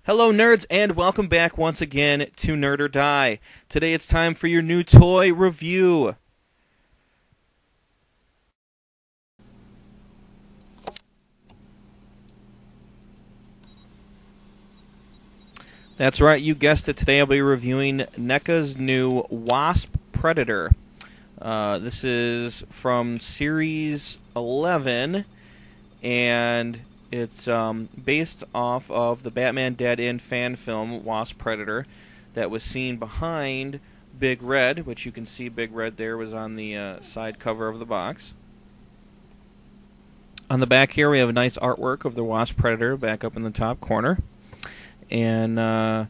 Hello, nerds, and welcome back once again to Nerd or Die. Today it's time for your new toy review. That's right, you guessed it. Today I'll be reviewing Neca's new Wasp Predator. This is from Series 11, and it's based off of the Batman Dead End fan film, Wasp Predator, that was seen behind Big Red, which you can see Big Red there was on the side cover of the box. On the back here we have a nice artwork of the Wasp Predator back up in the top corner. And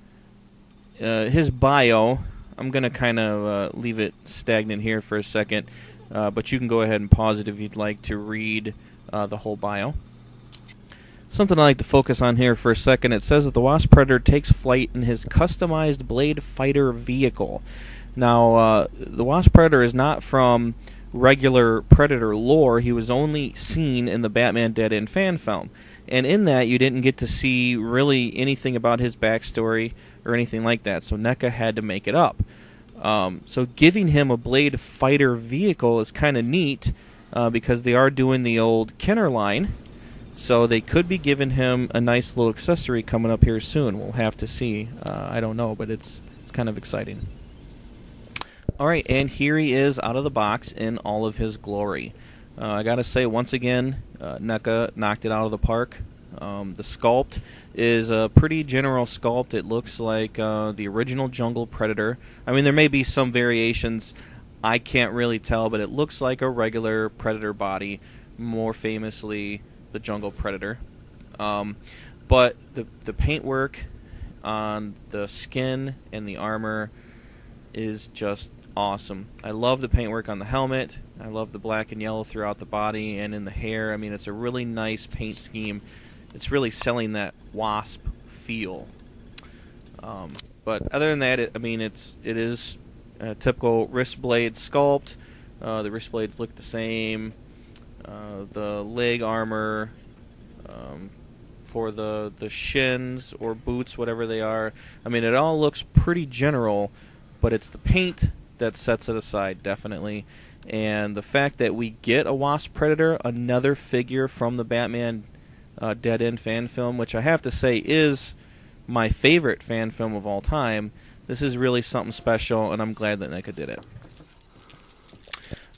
his bio, I'm going to kind of leave it stagnant here for a second, but you can go ahead and pause it if you'd like to read the whole bio. Something I like to focus on here for a second, it says that the Wasp Predator takes flight in his customized Blade Fighter vehicle. Now, the Wasp Predator is not from regular Predator lore. He was only seen in the Batman Dead End fan film. And in that, you didn't get to see really anything about his backstory or anything like that, so NECA had to make it up. So giving him a Blade Fighter vehicle is kind of neat, because they are doing the old Kenner line, so they could be giving him a nice little accessory coming up here soon. We'll have to see. I don't know, but it's kind of exciting. Alright, and here he is out of the box in all of his glory. I gotta say, once again, NECA knocked it out of the park. The sculpt is a pretty general sculpt. It looks like the original Jungle Predator. I mean, there may be some variations. I can't really tell, but it looks like a regular Predator body, more famously the Jungle Predator. But the paintwork on the skin and the armor is just awesome. I love the paintwork on the helmet. I love the black and yellow throughout the body and in the hair. I mean, it's a really nice paint scheme. It's really selling that Wasp feel. But other than that, it is a typical wrist blade sculpt. The wrist blades look the same. The leg armor for the shins or boots, whatever they are. I mean, it all looks pretty general, but it's the paint that sets it aside, definitely. And the fact that we get a Wasp Predator, another figure from the Batman Dead End fan film, which I have to say is my favorite fan film of all time, this is really something special, and I'm glad that NECA did it.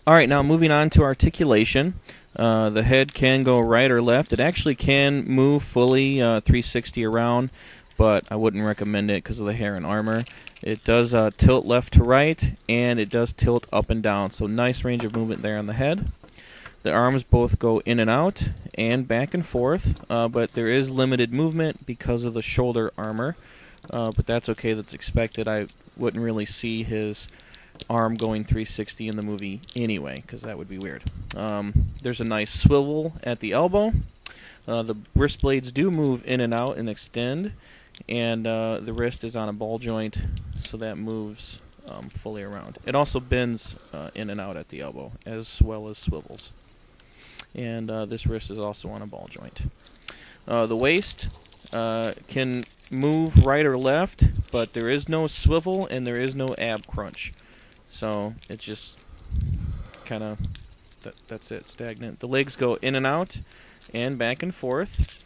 Alright, now moving on to articulation. The head can go right or left. It actually can move fully 360 around, but I wouldn't recommend it because of the hair and armor. It does tilt left to right, and it does tilt up and down, so nice range of movement there on the head. The arms both go in and out and back and forth, but there is limited movement because of the shoulder armor, but that's okay, that's expected. I wouldn't really see his arm going 360 in the movie anyway, because that would be weird. There's a nice swivel at the elbow. The wrist blades do move in and out and extend, and the wrist is on a ball joint, so that moves fully around. It also bends in and out at the elbow, as well as swivels. And this wrist is also on a ball joint. The waist can move right or left, but there is no swivel and there is no ab crunch. So it's just kind of, that's it, stagnant. The legs go in and out and back and forth.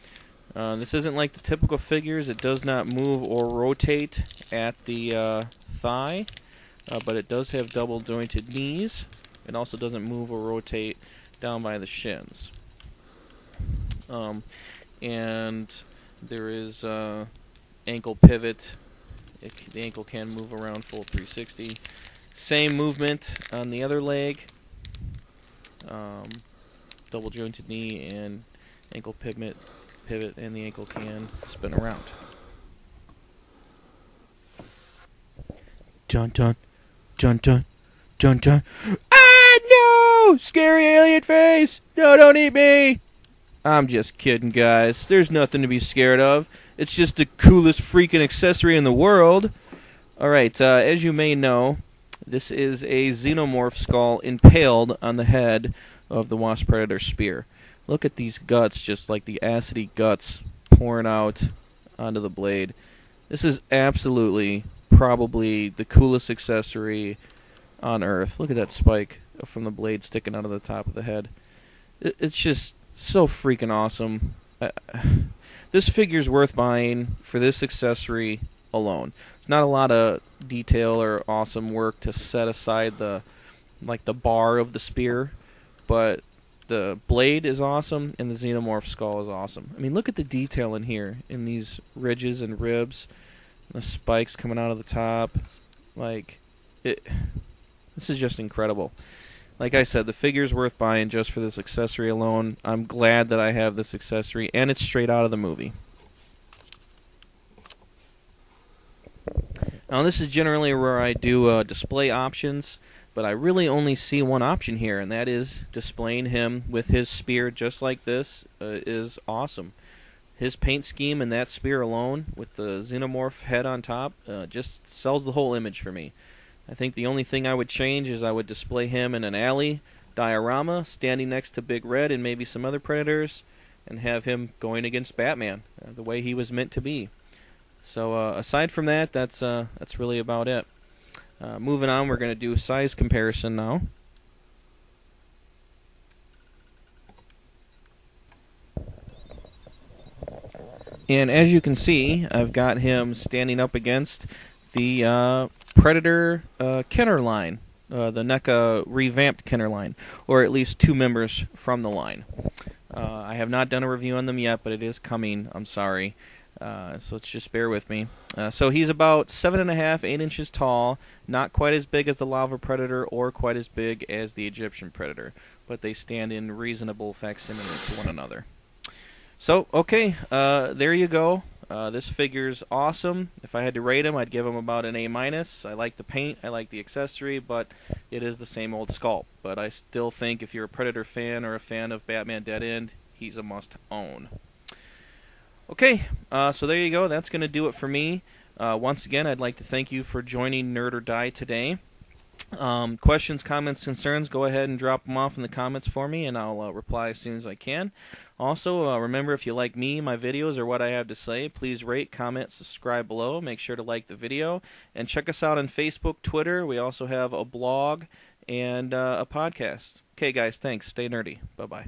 This isn't like the typical figures. It does not move or rotate at the thigh, but it does have double jointed knees. It also doesn't move or rotate down by the shins. And there is ankle pivot. The ankle can move around full 360. Same movement on the other leg. Double jointed knee and ankle pivot, and the ankle can spin around. Dun dun dun dun dun dun. Ah no! Scary alien face! No, don't eat me! I'm just kidding, guys. There's nothing to be scared of. It's just the coolest freaking accessory in the world. Alright, as you may know, this is a xenomorph skull impaled on the head of the Wasp Predator spear. Look at these guts, just like the acidy guts pouring out onto the blade. This is absolutely probably the coolest accessory on Earth. Look at that spike from the blade sticking out of the top of the head. It's just so freaking awesome. This figure's worth buying for this accessory alone. It's not a lot of detail or awesome work to set aside the bar of the spear, but the blade is awesome and the xenomorph skull is awesome. I mean, look at the detail in here, in these ridges and ribs, the spikes coming out of the top. This is just incredible. Like I said, the figure's worth buying just for this accessory alone. I'm glad that I have this accessory, and it's straight out of the movie. Now, this is generally where I do display options, but I really only see one option here, and that is displaying him with his spear just like this is awesome. His paint scheme and that spear alone, with the xenomorph head on top, just sells the whole image for me. I think the only thing I would change is I would display him in an alley diorama, standing next to Big Red and maybe some other Predators, and have him going against Batman, the way he was meant to be. So aside from that, that's really about it. Moving on, we're going to do size comparison now. And as you can see, I've got him standing up against the Predator Kenner line, the NECA revamped Kenner line, or at least two members from the line. I have not done a review on them yet, but it is coming. I'm sorry. So let's just bear with me. So he's about 7.5, 8 inches tall, not quite as big as the Lava Predator or quite as big as the Egyptian Predator, but they stand in reasonable facsimile to one another. So, okay, there you go. This figure's awesome. If I had to rate him, I'd give him about an A-. I like the paint, I like the accessory, but it is the same old sculpt. But I still think if you're a Predator fan or a fan of Batman Dead End, he's a must-own. Okay, so there you go. That's going to do it for me. Once again, I'd like to thank you for joining Nerd or Die today. Questions, comments, concerns, go ahead and drop them off in the comments for me, and I'll reply as soon as I can. Also, remember, if you like me, my videos, or what I have to say, please rate, comment, subscribe below. Make sure to like the video. And check us out on Facebook, Twitter. We also have a blog and a podcast. Okay, guys, thanks. Stay nerdy. Bye-bye.